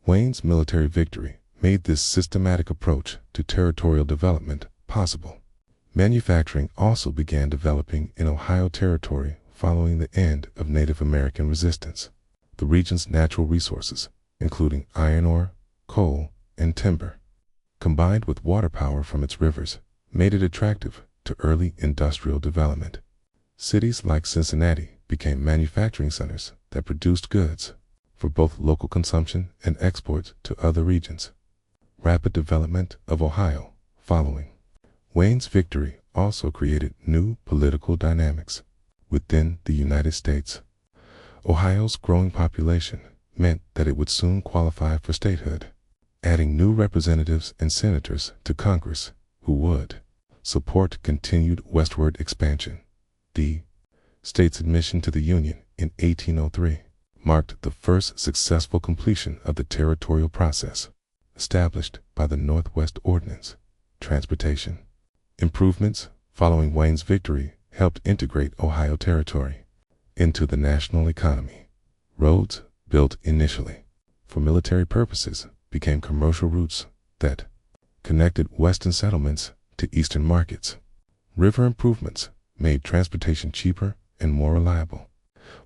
Wayne's military victory made this systematic approach to territorial development possible. Manufacturing also began developing in Ohio Territory following the end of Native American resistance. The region's natural resources, including iron ore, coal, and timber, combined with water power from its rivers, made it attractive to early industrial development. Cities like Cincinnati became manufacturing centers that produced goods for both local consumption and export to other regions. Rapid development of Ohio following Wayne's victory also created new political dynamics within the United States. Ohio's growing population meant that it would soon qualify for statehood, adding new representatives and senators to Congress who would support continued westward expansion. The state's admission to the Union in 1803 marked the first successful completion of the territorial process established by the Northwest Ordinance. Transportation improvements following Wayne's victory helped integrate Ohio Territory into the national economy. Roads, built initially for military purposes, became commercial routes that connected western settlements to eastern markets. River improvements made transportation cheaper and more reliable,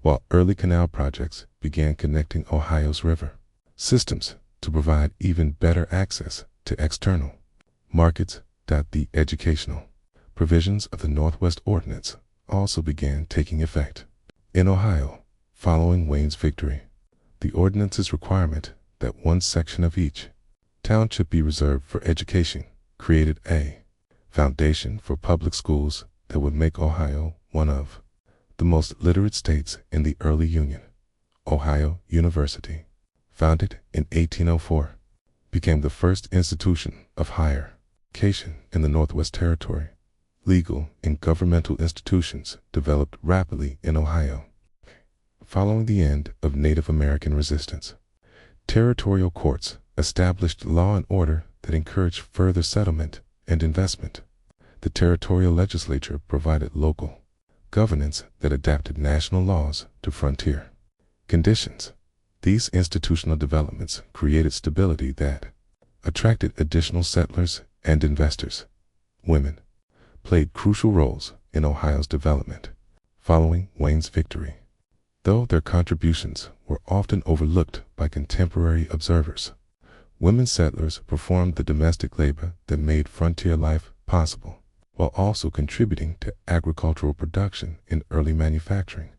while early canal projects began connecting Ohio's river systems to provide even better access to external markets. The educational provisions of the Northwest Ordinance also began taking effect. In Ohio, following Wayne's victory, the ordinance's requirement that one section of each township be reserved for education, created a foundation for public schools that would make Ohio one of the most literate states in the early Union. Ohio University, founded in 1804, became the first institution of higher education in the Northwest Territory. Legal and governmental institutions developed rapidly in Ohio. Following the end of Native American resistance, territorial courts established law and order that encouraged further settlement and investment. The territorial legislature provided local governance that adapted national laws to frontier conditions. These institutional developments created stability that attracted additional settlers and investors. Women played crucial roles in Ohio's development following Wayne's victory, though their contributions were often overlooked by contemporary observers. Women settlers performed the domestic labor that made frontier life possible, while also contributing to agricultural production in early manufacturing.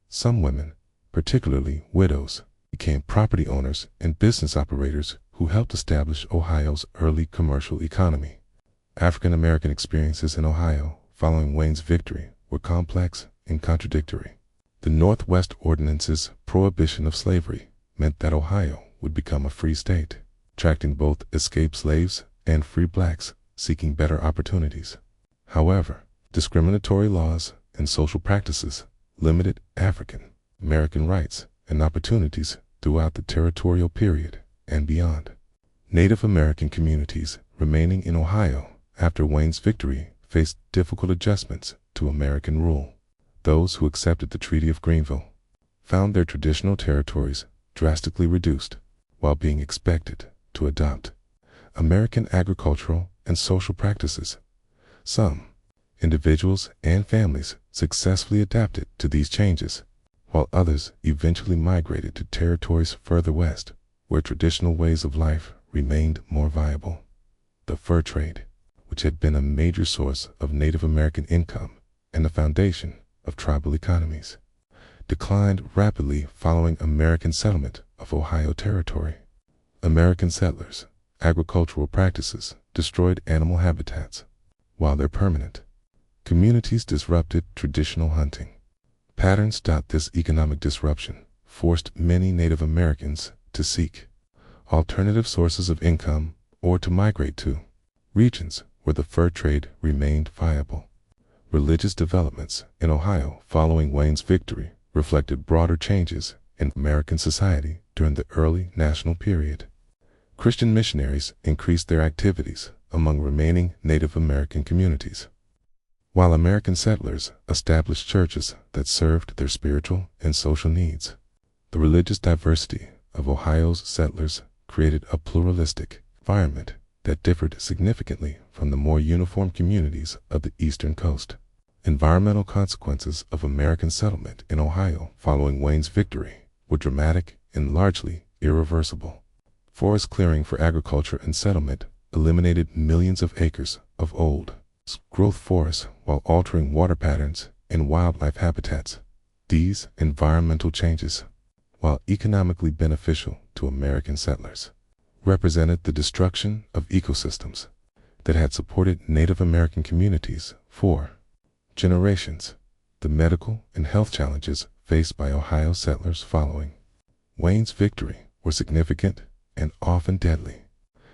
Some women, particularly widows, became property owners and business operators who helped establish Ohio's early commercial economy. African American experiences in Ohio following Wayne's victory were complex and contradictory. The Northwest Ordinance's prohibition of slavery meant that Ohio would become a free state, attracting both escaped slaves and free blacks seeking better opportunities. However, discriminatory laws and social practices limited African American rights and opportunities throughout the territorial period and beyond. Native American communities remaining in Ohio after Wayne's victory faced difficult adjustments to American rule. Those who accepted the Treaty of Greenville found their traditional territories drastically reduced, while being expected to adopt American agricultural and social practices. Some individuals and families successfully adapted to these changes, while others eventually migrated to territories further west, where traditional ways of life remained more viable. The fur trade, which had been a major source of Native American income and the foundation of tribal economies, declined rapidly following American settlement of Ohio Territory. American settlers' agricultural practices destroyed animal habitats, while their permanent communities disrupted traditional hunting patterns. This economic disruption forced many Native Americans to seek alternative sources of income or to migrate to regions where the fur trade remained viable. Religious developments in Ohio following Wayne's victory reflected broader changes in American society during the early national period. Christian missionaries increased their activities among remaining Native American communities, while American settlers established churches that served their spiritual and social needs. The religious diversity of Ohio's settlers created a pluralistic environment that differed significantly from the more uniform communities of the eastern coast. Environmental consequences of American settlement in Ohio following Wayne's victory were dramatic and largely irreversible. Forest clearing for agriculture and settlement eliminated millions of acres of old growth forests while altering water patterns and wildlife habitats. These environmental changes, while economically beneficial to American settlers, represented the destruction of ecosystems that had supported Native American communities for generations. The medical and health challenges faced by Ohio settlers following Wayne's victory were significant and often deadly.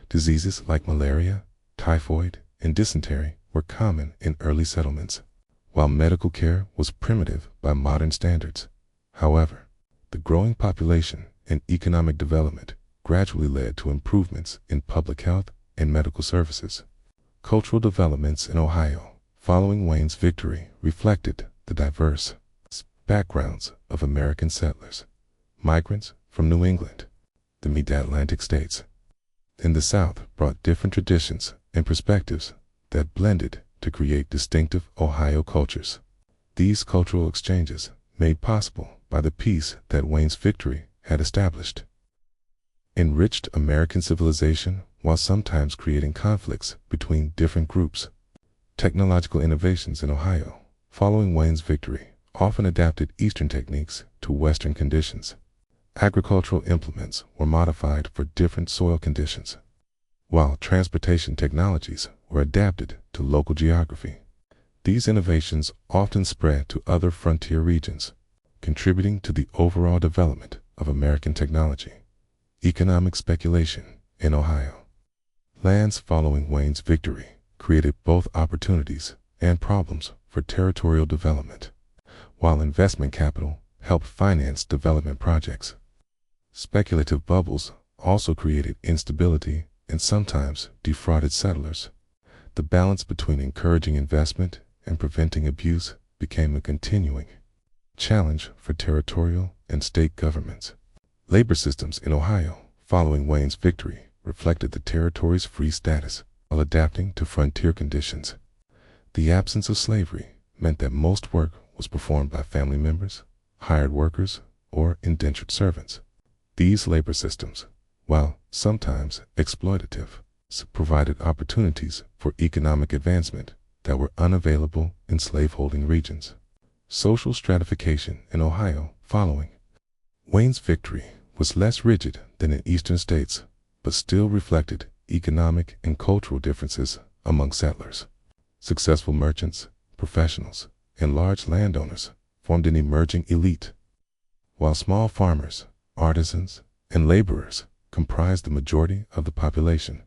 Diseases like malaria, typhoid, and dysentery were common in early settlements, while medical care was primitive by modern standards. However, the growing population and economic development gradually led to improvements in public health and medical services. Cultural developments in Ohio following Wayne's victory reflected the diverse backgrounds of American settlers. Migrants from New England, the Mid-Atlantic states, and the South brought different traditions and perspectives that blended to create distinctive Ohio cultures. These cultural exchanges, made possible by the peace that Wayne's victory had established, enriched American civilization while sometimes creating conflicts between different groups. Technological innovations in Ohio following Wayne's victory often adapted Eastern techniques to Western conditions. Agricultural implements were modified for different soil conditions, while transportation technologies were adapted to local geography. These innovations often spread to other frontier regions, contributing to the overall development of American technology. Economic speculation in Ohio. Lands following Wayne's victory created both opportunities and problems for territorial development, while investment capital helped finance development projects. Speculative bubbles also created instability and sometimes defrauded settlers. The balance between encouraging investment and preventing abuse became a continuing challenge for territorial and state governments. Labor systems in Ohio following Wayne's victory reflected the territory's free status while adapting to frontier conditions. The absence of slavery meant that most work was performed by family members, hired workers, or indentured servants. These labor systems, while sometimes exploitative, provided opportunities for economic advancement that were unavailable in slaveholding regions. Social stratification in Ohio following Wayne's victory was less rigid than in eastern states, but still reflected economic and cultural differences among settlers. Successful merchants, professionals, and large landowners formed an emerging elite, while small farmers, artisans, and laborers comprised the majority of the population.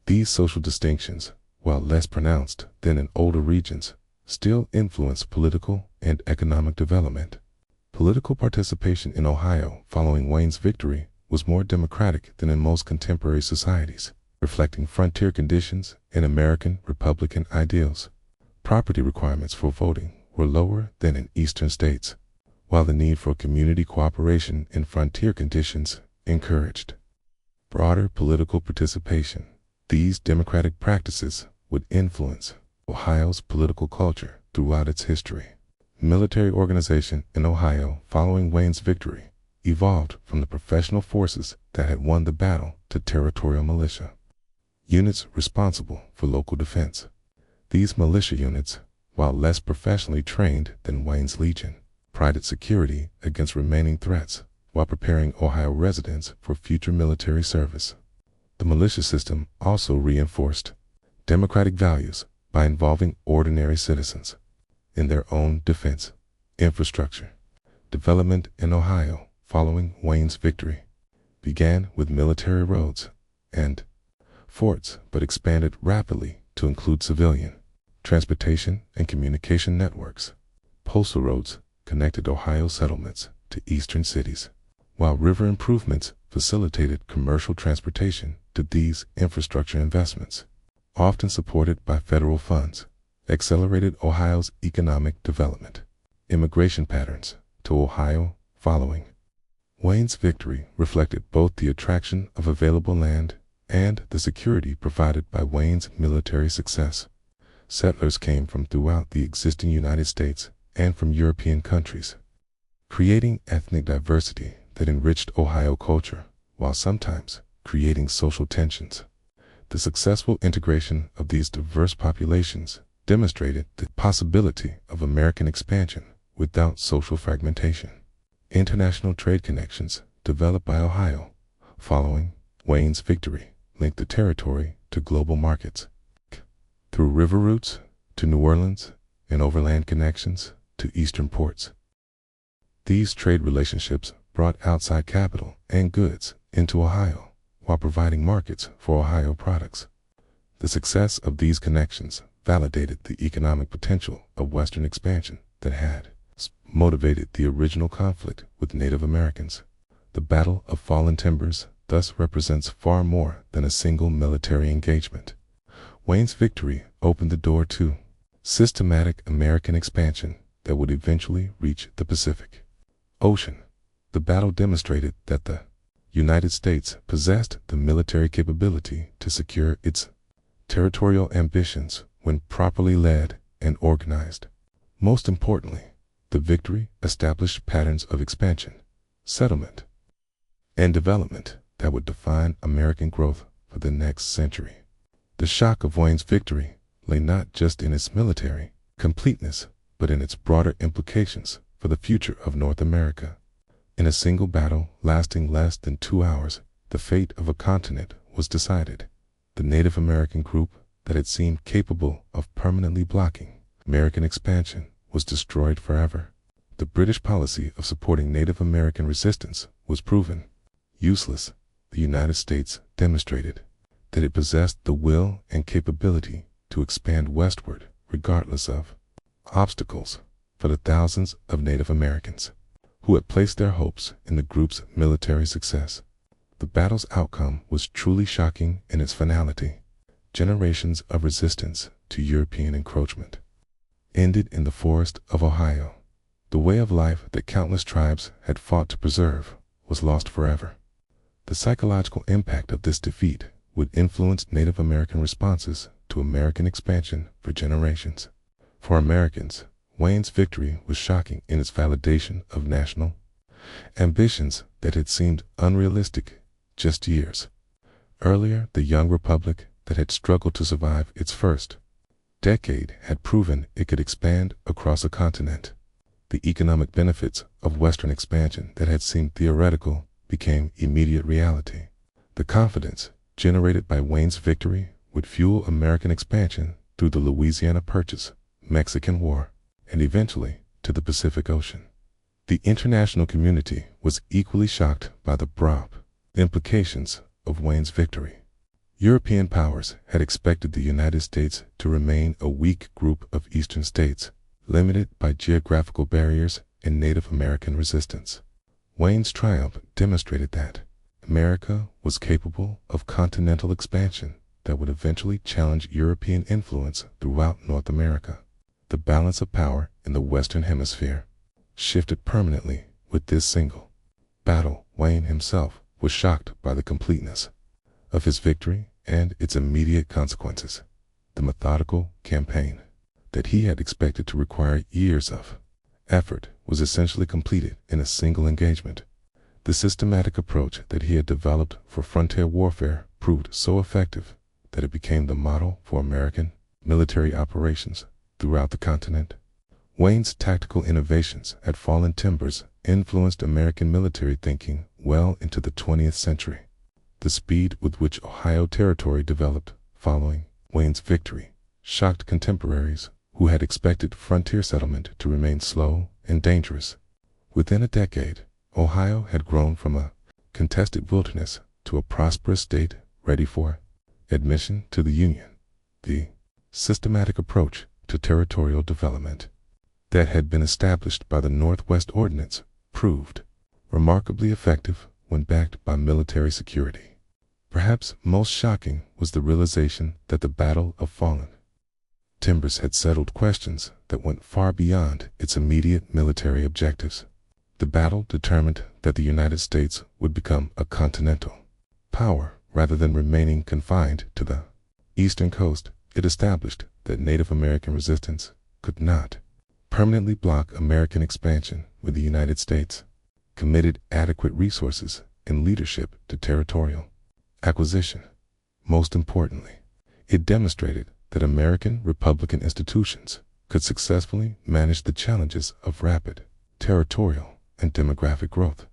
These social distinctions, while less pronounced than in older regions, still influenced political and economic development. Political participation in Ohio following Wayne's victory was more democratic than in most contemporary societies, reflecting frontier conditions and American Republican ideals. Property requirements for voting were lower than in eastern states, while the need for community cooperation in frontier conditions encouraged broader political participation. These democratic practices would influence Ohio's political culture throughout its history. Military organization in Ohio following Wayne's victory evolved from the professional forces that had won the battle to territorial militia units responsible for local defense. These militia units, while less professionally trained than Wayne's Legion, provided security against remaining threats while preparing Ohio residents for future military service. The militia system also reinforced democratic values by involving ordinary citizens in their own defense. Infrastructure development in Ohio following Wayne's victory began with military roads and forts, but expanded rapidly to include civilian transportation and communication networks. Postal roads connected Ohio settlements to eastern cities, while river improvements facilitated commercial transportation to these infrastructure investments, often supported by federal funds, accelerated Ohio's economic development. Immigration patterns to Ohio following Wayne's victory reflected both the attraction of available land and the security provided by Wayne's military success. Settlers came from throughout the existing United States and from European countries, creating ethnic diversity that enriched Ohio culture, while sometimes creating social tensions. The successful integration of these diverse populations demonstrated the possibility of American expansion without social fragmentation. International trade connections developed by Ohio following Wayne's victory linked the territory to global markets, through river routes to New Orleans and overland connections to eastern ports. These trade relationships brought outside capital and goods into Ohio while providing markets for Ohio products. The success of these connections validated the economic potential of Western expansion that had motivated the original conflict with Native Americans. The Battle of Fallen Timbers thus represents far more than a single military engagement. Wayne's victory opened the door to systematic American expansion that would eventually reach the Pacific Ocean. The battle demonstrated that the United States possessed the military capability to secure its territorial ambitions when properly led and organized. Most importantly, the victory established patterns of expansion, settlement, and development that would define American growth for the next century. The shock of Wayne's victory lay not just in its military completeness, but in its broader implications for the future of North America. In a single battle lasting less than 2 hours, the fate of a continent was decided. The Native American group that had seemed capable of permanently blocking American expansion was destroyed forever. The British policy of supporting Native American resistance was proven useless. The United States demonstrated that it possessed the will and capability to expand westward regardless of obstacles. For the thousands of Native Americans who had placed their hopes in the group's military success, the battle's outcome was truly shocking in its finality. Generations of resistance to European encroachment ended in the forest of Ohio. The way of life that countless tribes had fought to preserve was lost forever. The psychological impact of this defeat would influence Native American responses to American expansion for generations. For Americans, Wayne's victory was shocking in its validation of national ambitions that had seemed unrealistic just years earlier. The young republic that had struggled to survive its first decade had proven it could expand across a continent. The economic benefits of Western expansion that had seemed theoretical became immediate reality. The confidence generated by Wayne's victory would fuel American expansion through the Louisiana Purchase, Mexican War, and eventually to the Pacific Ocean. The international community was equally shocked by the broad implications of Wayne's victory. European powers had expected the United States to remain a weak group of eastern states, limited by geographical barriers and Native American resistance. Wayne's triumph demonstrated that America was capable of continental expansion that would eventually challenge European influence throughout North America. The balance of power in the Western Hemisphere shifted permanently with this single battle. Wayne himself was shocked by the completeness of his victory and its immediate consequences. The methodical campaign that he had expected to require years of effort was essentially completed in a single engagement. The systematic approach that he had developed for frontier warfare proved so effective that it became the model for American military operations throughout the continent. Wayne's tactical innovations at Fallen Timbers influenced American military thinking well into the 20th century. The speed with which Ohio Territory developed following Wayne's victory shocked contemporaries who had expected frontier settlement to remain slow and dangerous. Within a decade, Ohio had grown from a contested wilderness to a prosperous state ready for admission to the Union. The systematic approach to territorial development that had been established by the Northwest Ordinance proved remarkably effective when backed by military security. Perhaps most shocking was the realization that the Battle of Fallen Timbers had settled questions that went far beyond its immediate military objectives. The battle determined that the United States would become a continental power rather than remaining confined to the eastern coast. It established that Native American resistance could not permanently block American expansion when the United States committed adequate resources and leadership to territorial acquisition. Most importantly, it demonstrated that American republican institutions could successfully manage the challenges of rapid territorial and demographic growth.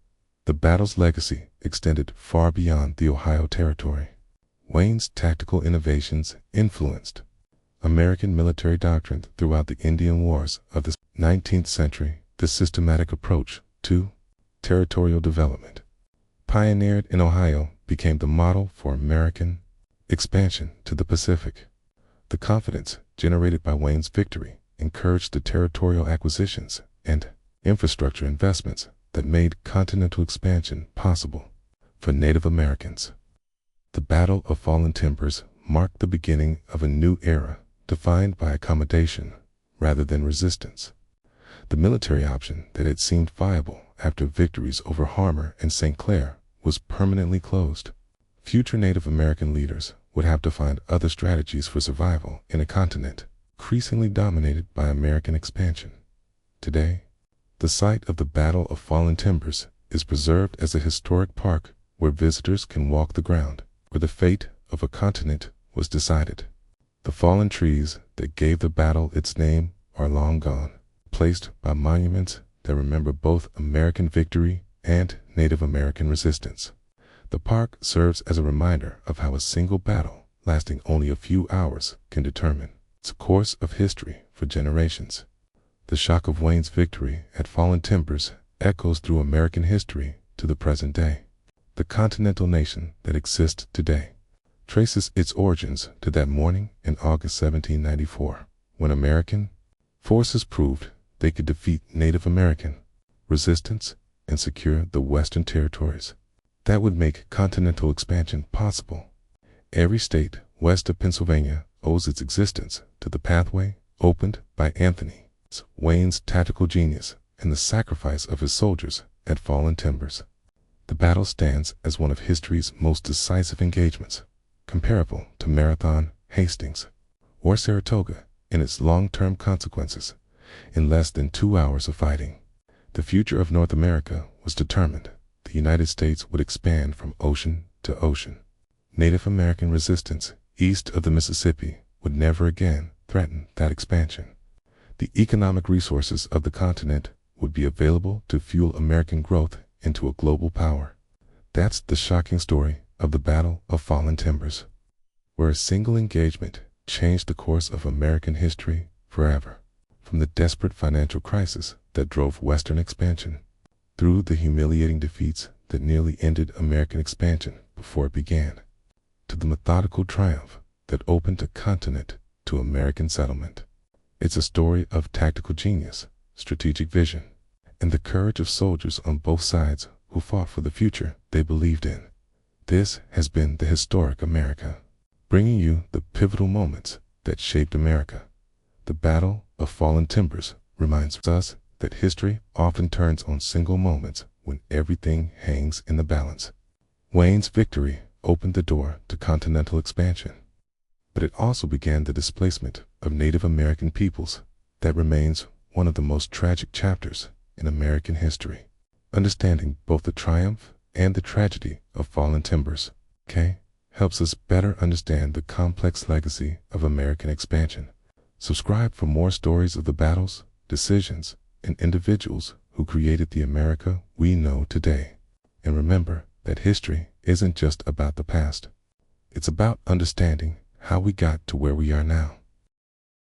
The battle's legacy extended far beyond the Ohio Territory. Wayne's tactical innovations influenced American military doctrine throughout the Indian Wars of the 19th century. The systematic approach to territorial development pioneered in Ohio became the model for American expansion to the Pacific. The confidence generated by Wayne's victory encouraged the territorial acquisitions and infrastructure investments that made continental expansion possible for Native Americans. The Battle of Fallen Timbers marked the beginning of a new era defined by accommodation rather than resistance. The military option that had seemed viable after victories over Harmer and St. Clair was permanently closed. Future Native American leaders would have to find other strategies for survival in a continent increasingly dominated by American expansion. Today, the site of the Battle of Fallen Timbers is preserved as a historic park where visitors can walk the ground where the fate of a continent was decided. The fallen trees that gave the battle its name are long gone, replaced by monuments that remember both American victory and Native American resistance. The park serves as a reminder of how a single battle lasting only a few hours, can determine its course of history for generations. The shock of Wayne's victory at Fallen Timbers echoes through American history to the present day. The continental nation that exists today traces its origins to that morning in August 1794, when American forces proved they could defeat Native American resistance and secure the Western territories that would make continental expansion possible. Every state west of Pennsylvania owes its existence to the pathway opened by Anthony Wayne's tactical genius and the sacrifice of his soldiers at Fallen Timbers. The battle stands as one of history's most decisive engagements, comparable to Marathon, Hastings, or Saratoga in its long-term consequences. In less than 2 hours of fighting, the future of North America was determined. The United States would expand from ocean to ocean. Native American resistance east of the Mississippi would never again threaten that expansion. The economic resources of the continent would be available to fuel American growth into a global power. That's the shocking story of the Battle of Fallen Timbers, where a single engagement changed the course of American history forever. From the desperate financial crisis that drove Western expansion, through the humiliating defeats that nearly ended American expansion before it began, to the methodical triumph that opened a continent to American settlement. It's a story of tactical genius, strategic vision, and the courage of soldiers on both sides who fought for the future they believed in. This has been the Historic America, bringing you the pivotal moments that shaped America. The Battle of Fallen Timbers reminds us that history often turns on single moments when everything hangs in the balance. Wayne's victory opened the door to continental expansion, but it also began the displacement of Native American peoples that remains one of the most tragic chapters in American history. Understanding both the triumph and the tragedy of Fallen Timbers, helps us better understand the complex legacy of American expansion. Subscribe for more stories of the battles, decisions, and individuals who created the America we know today. And remember that history isn't just about the past. It's about understanding how we got to where we are now.